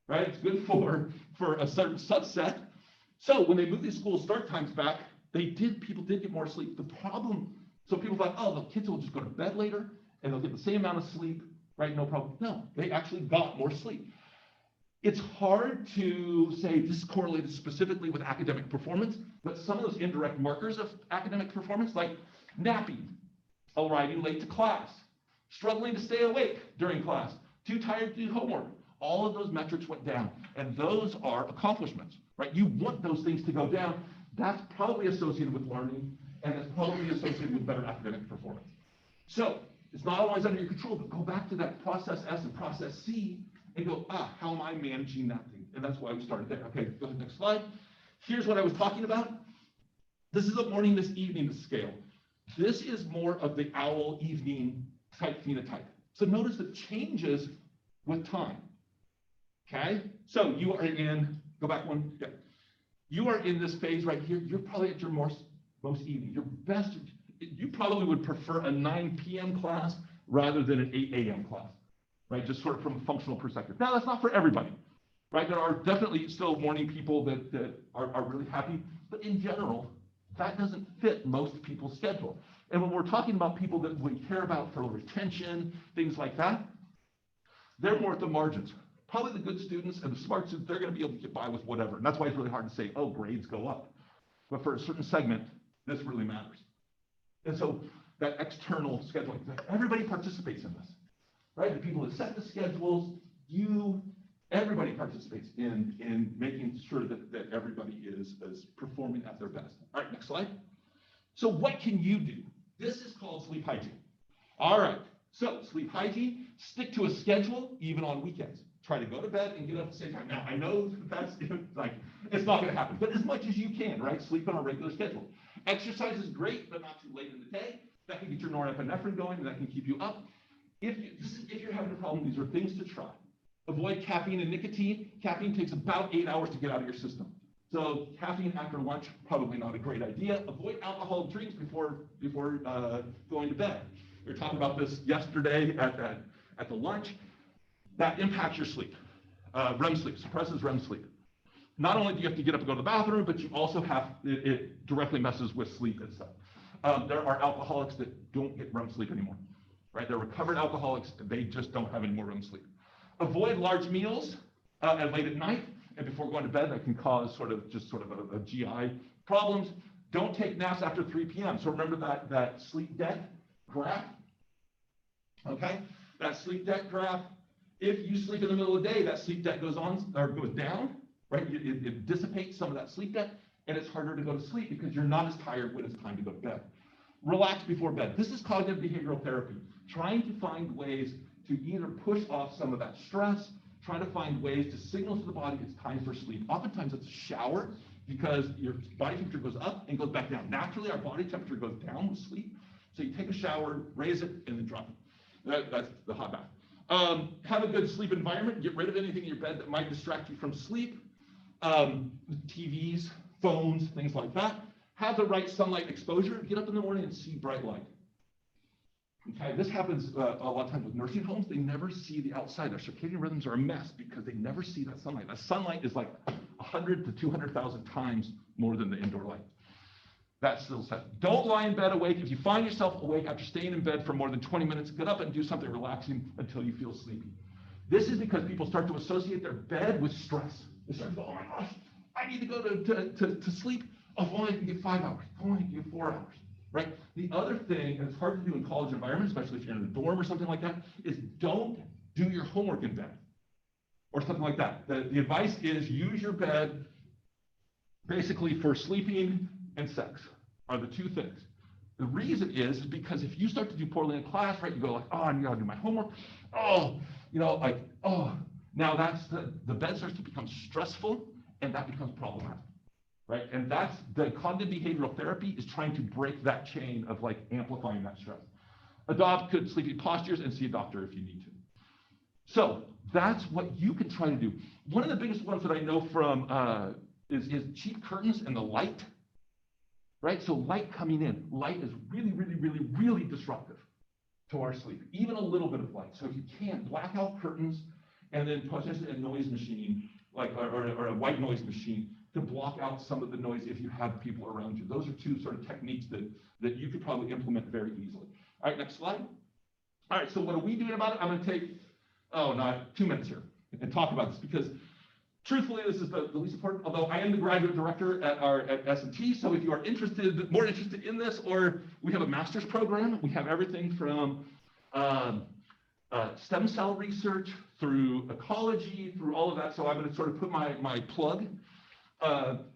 right? It's good for a certain subset. So when they moved these school start times back, people did get more sleep. The problem, so people thought, oh, the kids will just go to bed later and they'll get the same amount of sleep, right? No problem. No, they actually got more sleep. It's hard to say this is correlated specifically with academic performance, but some of those indirect markers of academic performance, like napping, arriving late to class, struggling to stay awake during class, too tired to do homework, all of those metrics went down. And those are accomplishments, right? You want those things to go down. That's probably associated with learning, and it's probably associated with better academic performance. So it's not always under your control, but go back to that process S and process C and go, how am I managing that thing? And that's why we started there. Okay, go ahead, next slide. Here's what I was talking about. This is a morning, this evening scale. This is more of the owl evening type phenotype. So notice the changes with time. Okay, so you are in, go back one, yeah. You are in this phase right here. You're probably at your most evening. Your best, you probably would prefer a 9 p.m. class rather than an 8 a.m. class, right? Just sort of from a functional perspective. Now, that's not for everybody, right? There are definitely still morning people that are really happy, but in general, that doesn't fit most people's schedule. And when we're talking about people that we care about for retention, things like that, they're more at the margins. Probably the good students and the smart students, they're going to be able to get by with whatever. And that's why it's really hard to say, oh, grades go up. But for a certain segment, this really matters. And so that external scheduling, everybody participates in this, right? The people that set the schedules, everybody participates in making sure that everybody is performing at their best. All right, next slide. So what can you do? This is called sleep hygiene. All right, so sleep hygiene, stick to a schedule even on weekends. Try to go to bed and get up at the same time. Now, I know that's like, it's not gonna happen, but as much as you can, right? Sleep on a regular schedule. Exercise is great, but not too late in the day. That can get your norepinephrine going, and that can keep you up. If you're having a problem, these are things to try. Avoid caffeine and nicotine. Caffeine takes about 8 hours to get out of your system. So caffeine after lunch, probably not a great idea. Avoid alcoholic drinks before going to bed. We were talking about this yesterday at the lunch. That impacts your sleep. REM sleep, suppresses REM sleep. Not only do you have to get up and go to the bathroom, but you also have, it directly messes with sleep itself. There are alcoholics that don't get REM sleep anymore, right? They're recovered alcoholics, they just don't have any more REM sleep. Avoid large meals late at night and before going to bed. That can cause sort of a GI problems. Don't take naps after 3 p.m. So remember that sleep debt graph, okay? That sleep debt graph. If you sleep in the middle of the day, that sleep debt goes down, right? It dissipates some of that sleep debt, and it's harder to go to sleep because you're not as tired when it's time to go to bed. Relax before bed. This is cognitive behavioral therapy, trying to find ways to either push off some of that stress, trying to find ways to signal to the body it's time for sleep. Oftentimes it's a shower because your body temperature goes up and goes back down. Naturally, our body temperature goes down with sleep. So you take a shower, raise it, and then drop it. That's the hot bath. Have a good sleep environment. Get rid of anything in your bed that might distract you from sleep. TVs, phones, things like that. Have the right sunlight exposure. Get up in the morning and see bright light. Okay, this happens a lot of times with nursing homes. They never see the outside. Their circadian rhythms are a mess because they never see that sunlight. That sunlight is like 100 to 200,000 times more than the indoor light. That's still set. Don't lie in bed awake. If you find yourself awake after staying in bed for more than 20 minutes, get up and do something relaxing until you feel sleepy. This is because people start to associate their bed with stress. They start to go, oh my gosh, I need to go to sleep. Oh, if only I can get 5 hours. If only I can get 4 hours. Right? The other thing, and it's hard to do in college environments, especially if you're in a dorm or something like that, is don't do your homework in bed or something like that. The advice is use your bed basically for sleeping and sex are the two things. The reason is because if you start to do poorly in class, right, you go like, oh, I gotta do my homework. Oh, now that's the bed starts to become stressful and that becomes problematic. Right? And that's the cognitive behavioral therapy is trying to break that chain of like amplifying that stress. Adopt good sleeping postures and see a doctor if you need to. So that's what you can try to do. One of the biggest ones that I know from is cheap curtains and the light. Right? So light coming in. Light is really, really, really, really disruptive to our sleep. Even a little bit of light. So if you can, black out curtains and then potentially a noise machine, like or a white noise machine, to block out some of the noise if you have people around you. Those are two sort of techniques that you could probably implement very easily. All right, next slide. All right, so what are we doing about it? I'm going to take, 2 minutes here and talk about this because truthfully, this is the least important, although I am the graduate director at S&T, so if you are more interested in this, or we have a master's program, we have everything from stem cell research through ecology, through all of that, so I'm going to sort of put my plug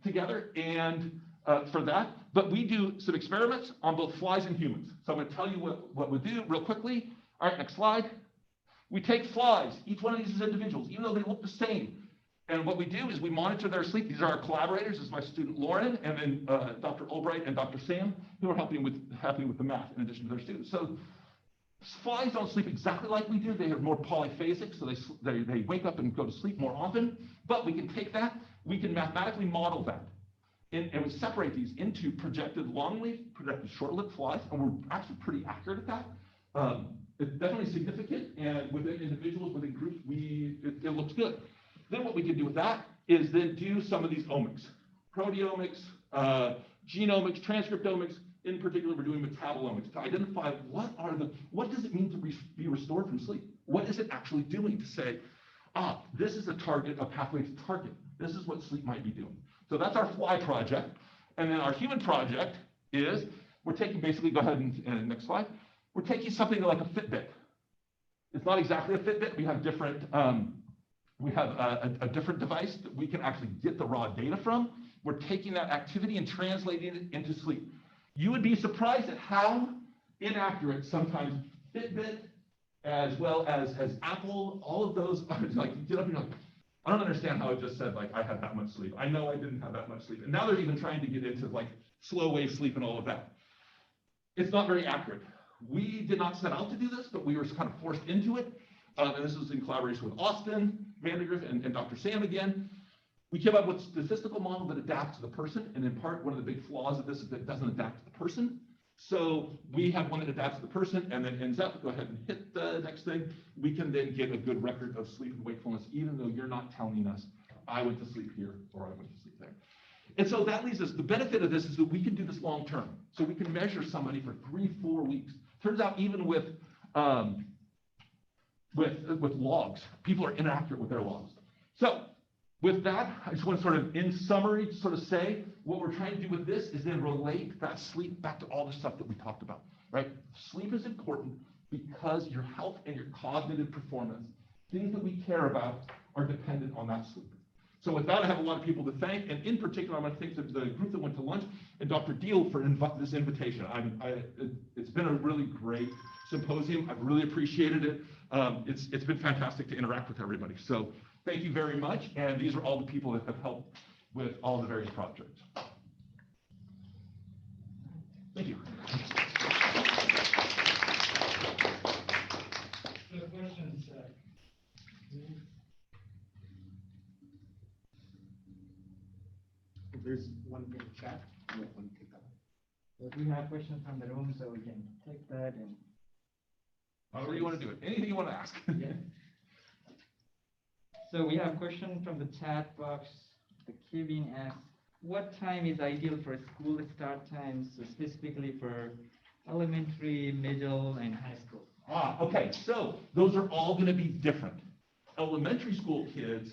together and for that, but we do some experiments on both flies and humans. So I'm going to tell you what we do real quickly. All right, next slide. We take flies, each one of these is individuals, even though they look the same. And what we do is we monitor their sleep. These are our collaborators. This is my student Lauren, and then Dr. Albright and Dr. Sam, who are helping with the math in addition to their students. So flies don't sleep exactly like we do. They are more polyphasic, so they wake up and go to sleep more often. But we can take that. We can mathematically model that. And we separate these into projected long-lived, projected short-lived flies, and we're actually pretty accurate at that. It's definitely significant, and within individuals, within groups, it looks good. Then what we can do with that is then do some of these omics, proteomics, genomics, transcriptomics. In particular, we're doing metabolomics to identify what does it mean to be restored from sleep? What is it actually doing to say, this is a pathway to target. This is what sleep might be doing. So that's our fly project. And then our human project is, we're taking basically, go ahead and next slide. We're taking something like a Fitbit. It's not exactly a Fitbit. We have different, a different device that we can actually get the raw data from. We're taking that activity and translating it into sleep. You would be surprised at how inaccurate sometimes Fitbit, as well as Apple, all of those are like, you get up and you're like, I don't understand how it just said like I had that much sleep. I know I didn't have that much sleep. And now they're even trying to get into like slow wave sleep and all of that. It's not very accurate. We did not set out to do this, but we were kind of forced into it. And this was in collaboration with Austin Vandergriff and Dr. Sam again. We came up with a statistical model that adapts to the person. And in part, one of the big flaws of this is that it doesn't adapt to the person. So we have one that adapts to the person and then ends up, go ahead and hit the next thing. We can then get a good record of sleep and wakefulness, even though you're not telling us, I went to sleep here or I went to sleep there. And so that leaves us, the benefit of this is that we can do this long term. So we can measure somebody for 3-4 weeks. Turns out even with logs, people are inaccurate with their logs. So with that, I just want to sort of, in summary, sort of say what we're trying to do with this is then relate that sleep back to all the stuff that we talked about, right? Sleep is important because your health and your cognitive performance, things that we care about, are dependent on that sleep. So with that, I have a lot of people to thank, and in particular, I want to thank the group that went to lunch and Dr. Deal for this invitation. It's been a really great symposium. I've really appreciated it. It's been fantastic to interact with everybody. So thank you very much, and these are all the people that have helped with all the various projects. Thank you. So questions, There's one in the chat. Yeah, one take that. so if we have questions from the room, so we can take that and. However you want to do it. Anything you want to ask. Yeah. So we have a question from the chat box. The Kevin asks, what time is ideal for school start times, so specifically for elementary, middle, and high school? Okay, so those are all going to be different. Elementary school kids,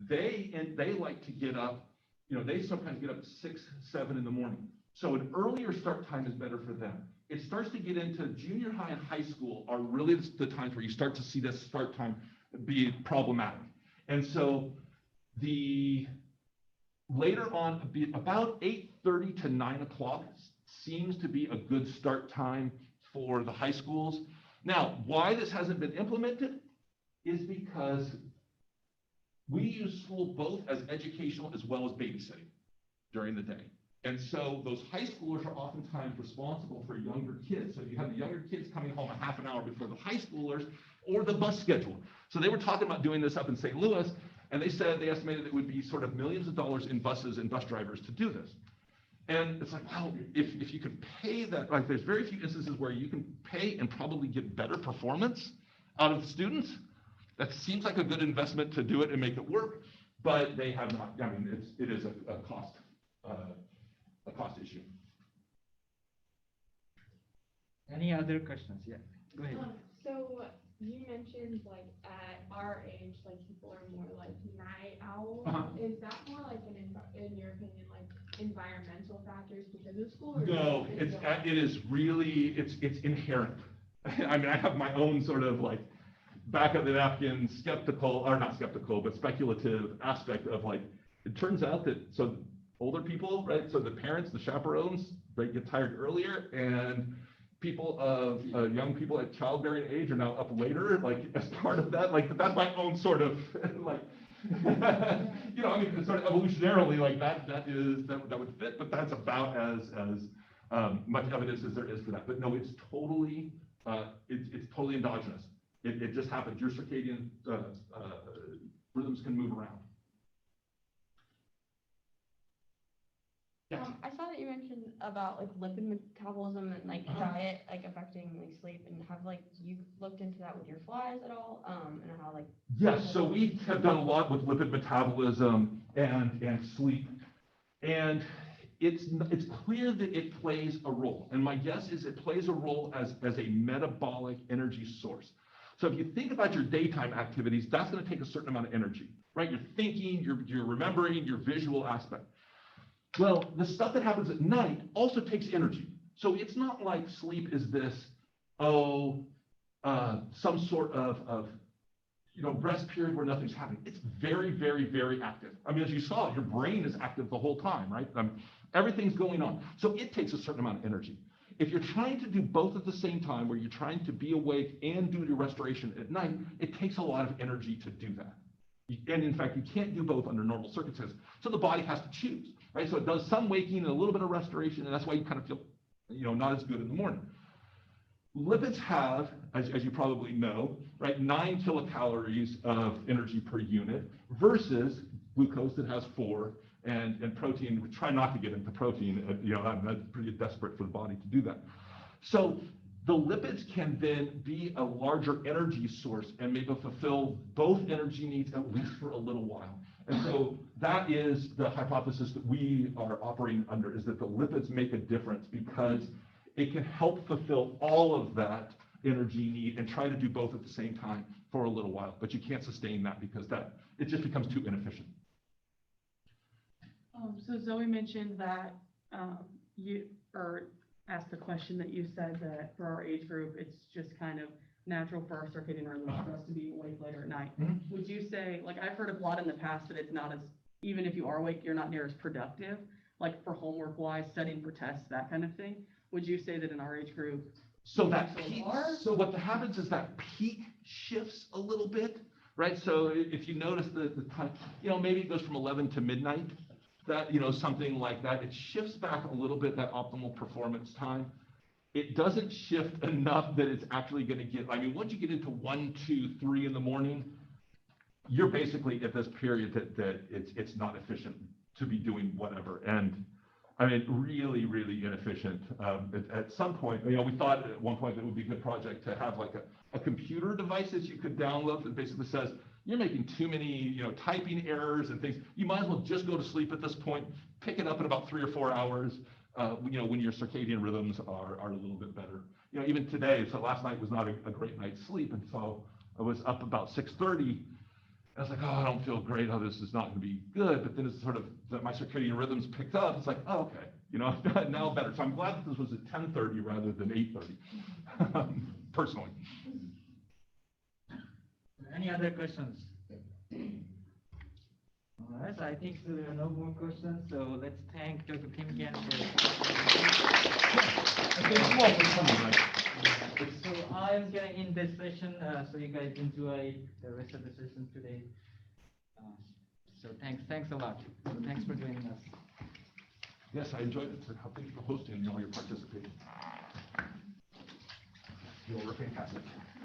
they like to get up, they sometimes get up at 6, 7 in the morning. So an earlier start time is better for them. It starts to get into junior high and high school are really the times where you start to see this start time be problematic. And so the later on, about 8:30 to 9 o'clock seems to be a good start time for the high schools. Now, why this hasn't been implemented is because we use school both as educational as well as babysitting during the day. And so those high schoolers are oftentimes responsible for younger kids. So you have the younger kids coming home a half an hour before the high schoolers, or the bus schedule. So they were talking about doing this up in St. Louis, and they said they estimated it would be sort of millions of dollars in buses and bus drivers to do this. And it's like, wow, if you could pay that, like there's very few instances where you can pay and probably get better performance out of the students. That seems like a good investment to do it and make it work, but they have not. I mean, it is a cost issue. Any other questions? Yeah, go ahead. So you mentioned like at our age, like people are more like night owls. Is that more like in your opinion, like environmental factors because of school? Or No, it is really, it's inherent. I mean, I have my own sort of like back of the napkin skeptical, or not skeptical, but speculative aspect of like, it turns out that, so older people, right? So the parents, the chaperones, they get tired earlier, and people of young people at childbearing age are now up later, like as part of that. Like that's my own sort of like, I mean, sort of evolutionarily, like that would fit, but that's about as much evidence as there is for that. But no, it's totally endogenous. It just happens. Your circadian rhythms can move around. Yes. I saw that you mentioned about like lipid metabolism and like diet like affecting like sleep, and have like you looked into that with your flies at all, and how like yes, so we have done a lot with lipid metabolism and sleep, and it's clear that it plays a role, and my guess is it plays a role as a metabolic energy source. So if you think about your daytime activities, that's going to take a certain amount of energy, right? You're thinking, you're remembering, your visual aspect. Well, the stuff that happens at night also takes energy. So it's not like sleep is this, some sort of rest period where nothing's happening. It's very, very, very active. I mean, as you saw, your brain is active the whole time, right? Everything's going on. So it takes a certain amount of energy. If you're trying to do both at the same time, where you're trying to be awake and do your restoration at night, it takes a lot of energy to do that. And in fact, you can't do both under normal circumstances. So the body has to choose, right? So it does some waking and a little bit of restoration, and that's why you kind of feel, not as good in the morning. Lipids have, as you probably know, right, 9 kilocalories of energy per unit versus glucose that has 4, and protein. We try not to get into protein. I'm pretty desperate for the body to do that. So the lipids can then be a larger energy source and maybe fulfill both energy needs at least for a little while. And so that is the hypothesis that we are operating under, is that the lipids make a difference because it can help fulfill all of that energy need and try to do both at the same time for a little while. But you can't sustain that because it just becomes too inefficient. So Zoe mentioned that asked the question that you said that for our age group, it's just kind of natural for our circadian rhythm for us to be awake later at night. Mm-hmm. Would you say, like I've heard a lot in the past that it's not as even if you are awake, you're not near as productive, like for homework wise, studying for tests, that kind of thing. Would you say that in our age group? So that So peak, far? so what happens is that peak shifts a little bit, right? So if you notice the time, maybe it goes from 11 to midnight, that, something like that. It shifts back a little bit, that optimal performance time. It doesn't shift enough that it's actually going to get, once you get into 1, 2, 3 in the morning, you're basically at this period that it's not efficient to be doing whatever. And really, really inefficient. At some point, we thought at one point that it would be a good project to have like a computer device that you could download that basically says, you're making too many, typing errors and things. You might as well just go to sleep at this point, pick it up in about 3 or 4 hours, when your circadian rhythms are a little bit better. Even today, so last night was not a great night's sleep, and so I was up about 6:30. I was like, oh, I don't feel great. Oh, this is not going to be good. But then it's sort of my circadian rhythms picked up. It's like, oh, okay, now better. So I'm glad that this was at 10:30 rather than 8:30, personally. Any other questions? All right, so I think so there are no more questions. So let's thank Dr. Thimgan for. So I'm gonna end this session, so you guys enjoy the rest of the session today. So thanks a lot. So thanks for joining us. Yes, I enjoyed it. So thank you for hosting and all your participation. You all were fantastic.